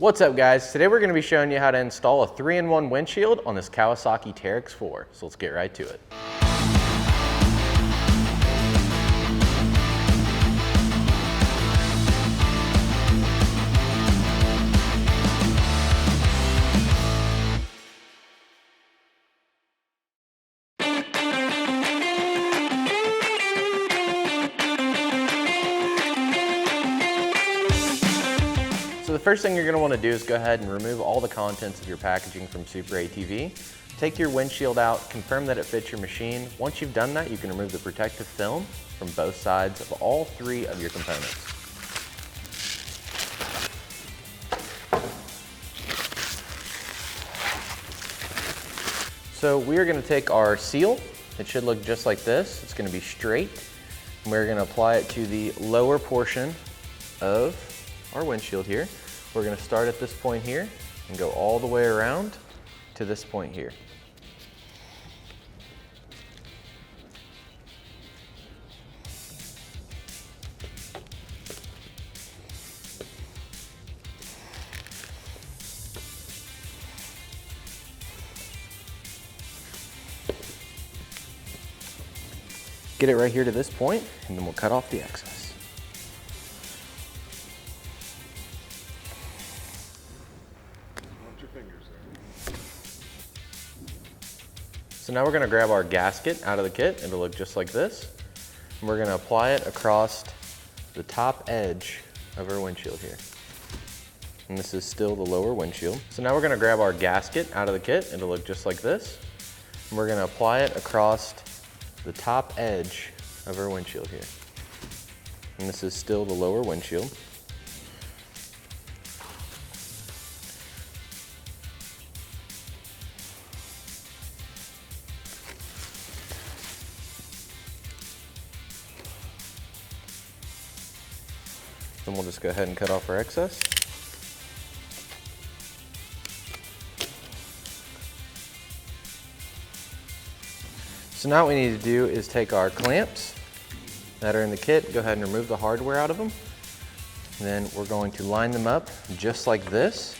What's up guys? Today we're going to be showing you how to install a 3-in-1 windshield on this Kawasaki Teryx 4. So let's get right to it. So the first thing you're going to want to do is go ahead and remove all the contents of your packaging from SuperATV. Take your windshield out, confirm that it fits your machine. Once you've done that, you can remove the protective film from both sides of all three of your components. So we are going to take our seal. It should look just like this. It's going to be straight. And we're going to apply it to the lower portion of our windshield here. We're going to start at this point here and go all the way around to this point here. Get it right here to this point, and then we'll cut off the excess. So now we're going to grab our gasket out of the kit. It'll look just like this. And we're going to apply it across the top edge of our windshield here. And this is still the lower windshield. So now we're going to grab our gasket out of the kit. It'll look just like this. And we're going to apply it across the top edge of our windshield here. And this is still the lower windshield. Then we'll just go ahead and cut off our excess. So now what we need to do is take our clamps that are in the kit, go ahead and remove the hardware out of them. And then we're going to line them up just like this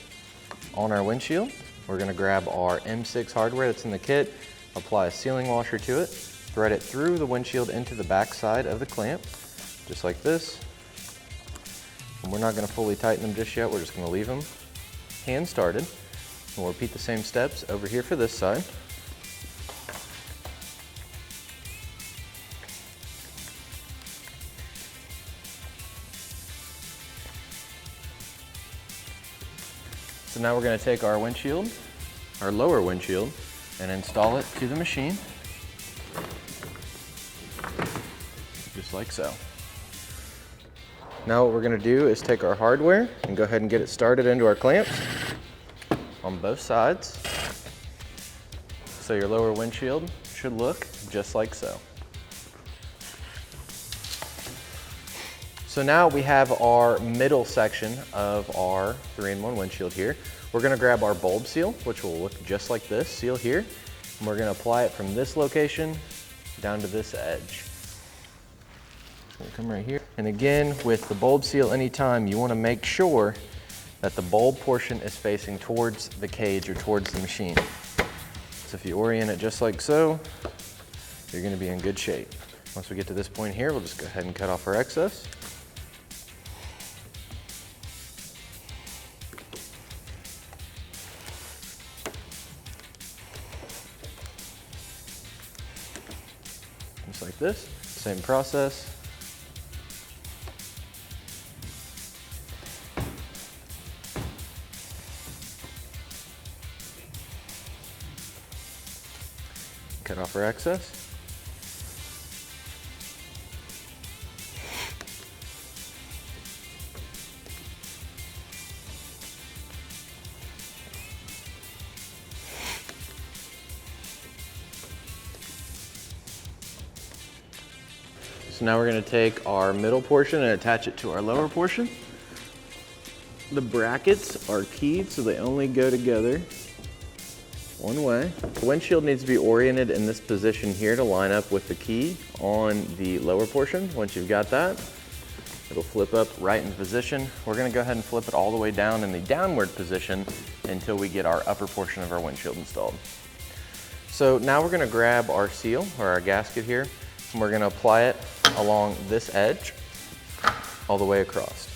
on our windshield. We're going to grab our M6 hardware that's in the kit, apply a sealing washer to it, thread it through the windshield into the back side of the clamp, just like this. And we're not going to fully tighten them just yet, we're just going to leave them hand started. And we'll repeat the same steps over here for this side. So now we're going to take our windshield, our lower windshield, and install it to the machine, just like so. Now what we're going to do is take our hardware and go ahead and get it started into our clamps on both sides. So your lower windshield should look just like so. So now we have our middle section of our 3-in-1 windshield here. We're going to grab our bulb seal, which will look just like this seal here, and we're going to apply it from this location down to this edge. So come right here. And again, with the bulb seal, anytime you want to make sure that the bulb portion is facing towards the cage or towards the machine. So if you orient it just like so, you're going to be in good shape. Once we get to this point here, we'll just go ahead and cut off our excess. Just like this, same process. Cut off our excess. So now we're going to take our middle portion and attach it to our lower portion. The brackets are keyed, so they only go together one way. The windshield needs to be oriented in this position here to line up with the key on the lower portion. Once you've got that, It'll flip up right in position. We're gonna go ahead and flip it all the way down in the downward position until we get our upper portion of our windshield installed. So now we're gonna grab our seal or our gasket here, and we're gonna apply it along this edge all the way across.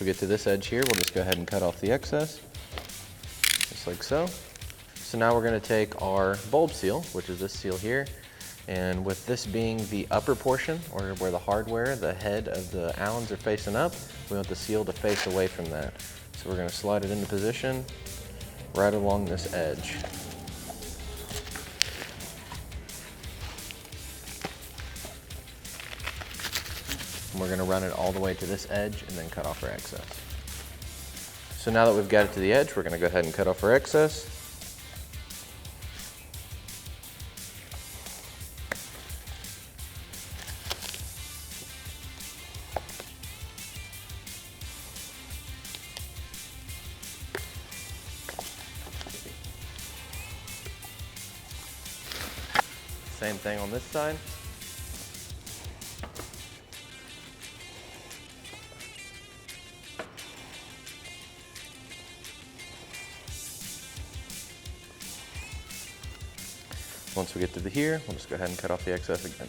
We get to this edge here, we'll just go ahead and cut off the excess, just like so. So now we're gonna take our bulb seal, which is this seal here, and with this being the upper portion, or where the hardware, the head of the Allens are facing up, we want the seal to face away from that. So we're gonna slide it into position right along this edge. And we're gonna run it all the way to this edge and then cut off our excess. So now that we've got it to the edge, we're gonna go ahead and cut off our excess. Same thing on this side. Once we get to the here, we'll just go ahead and cut off the excess again.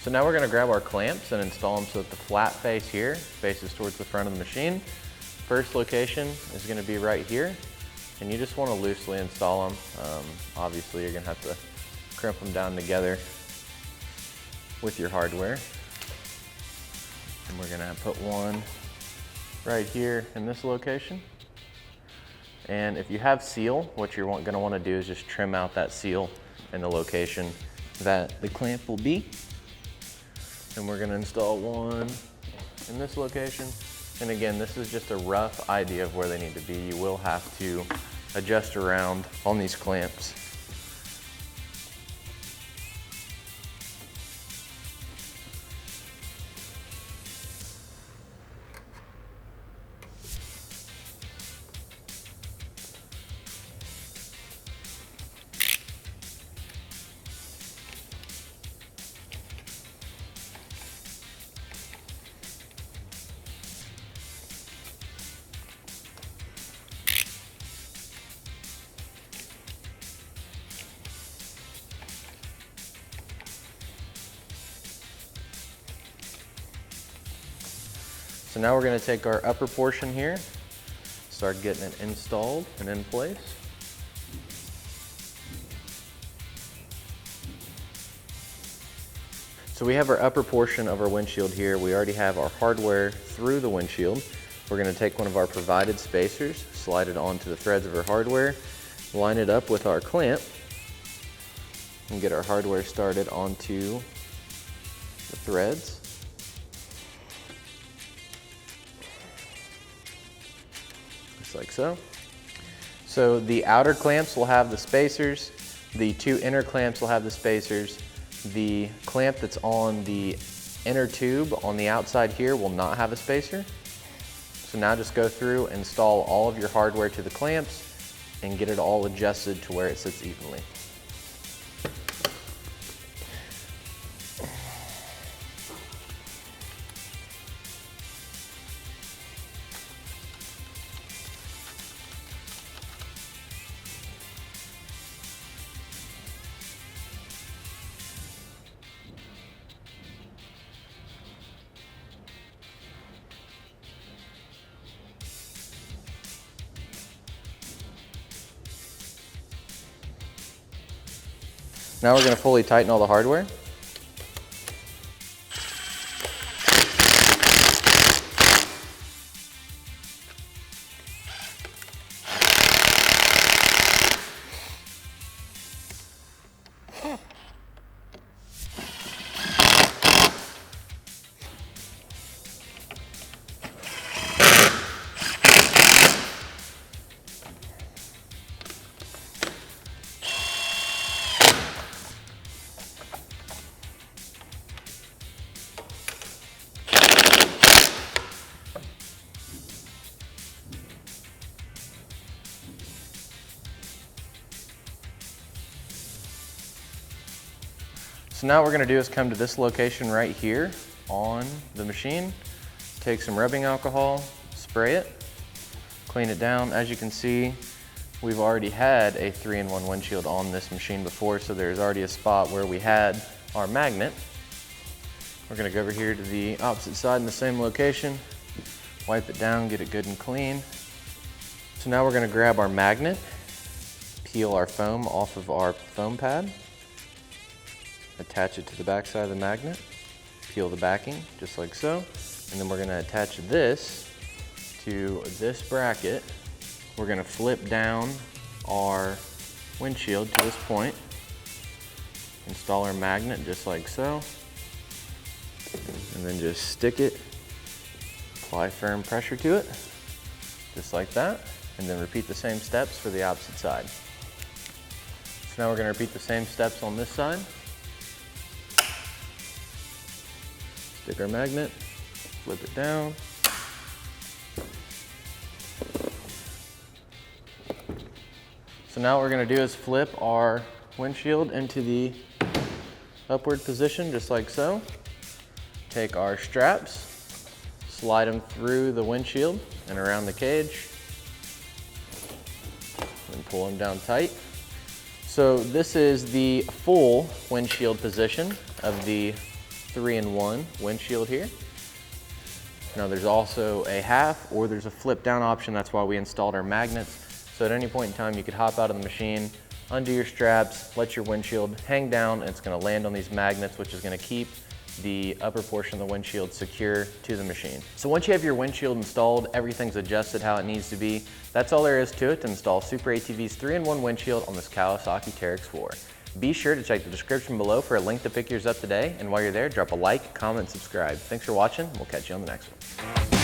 So now we're going to grab our clamps and install them so that the flat face here faces towards the front of the machine. First location is going to be right here, and you just want to loosely install them. Obviously you're going to have to crimp them down together with your hardware. And we're going to put one right here in this location. And if you have seal, what you're going to want to do is just trim out that seal in the location that the clamp will be. And we're going to install one in this location. And again, this is just a rough idea of where they need to be. You will have to adjust around on these clamps. So now we're going to take our upper portion here, start getting it installed and in place. So we have our upper portion of our windshield here. We already have our hardware through the windshield. We're going to take one of our provided spacers, slide it onto the threads of our hardware, line it up with our clamp, and get our hardware started onto the threads. Like so. So the outer clamps will have the spacers, the two inner clamps will have the spacers, the clamp that's on the inner tube on the outside here will not have a spacer. So now just go through, install all of your hardware to the clamps and get it all adjusted to where it sits evenly. Now we're going to fully tighten all the hardware. So now what we're gonna do is come to this location right here on the machine, take some rubbing alcohol, spray it, clean it down. As you can see, we've already had a 3-in-1 windshield on this machine before, so there's already a spot where we had our magnet. We're gonna go over here to the opposite side in the same location, wipe it down, get it good and clean. So now we're gonna grab our magnet, peel our foam off of our foam pad, attach it to the back side of the magnet, peel the backing, just like so. And then we're gonna attach this to this bracket. We're gonna flip down our windshield to this point, install our magnet just like so, and then just stick it, apply firm pressure to it, just like that, and then repeat the same steps for the opposite side. So now we're gonna repeat the same steps on this side. Stick our magnet, flip it down. So now what we're gonna do is flip our windshield into the upward position, just like so. Take our straps, slide them through the windshield and around the cage, and pull them down tight. So this is the full windshield position of the 3-in-1 windshield here. Now there's also a half or there's a flip down option. That's why we installed our magnets. So at any point in time, you could hop out of the machine, undo your straps, let your windshield hang down, and it's gonna land on these magnets, which is gonna keep the upper portion of the windshield secure to the machine. So once you have your windshield installed, everything's adjusted how it needs to be. That's all there is to it to install SuperATV's 3-in-1 windshield on this Kawasaki Teryx 4. Be sure to check the description below for a link to pick yours up today, and while you're there, drop a like, comment, and subscribe. Thanks for watching, we'll catch you on the next one.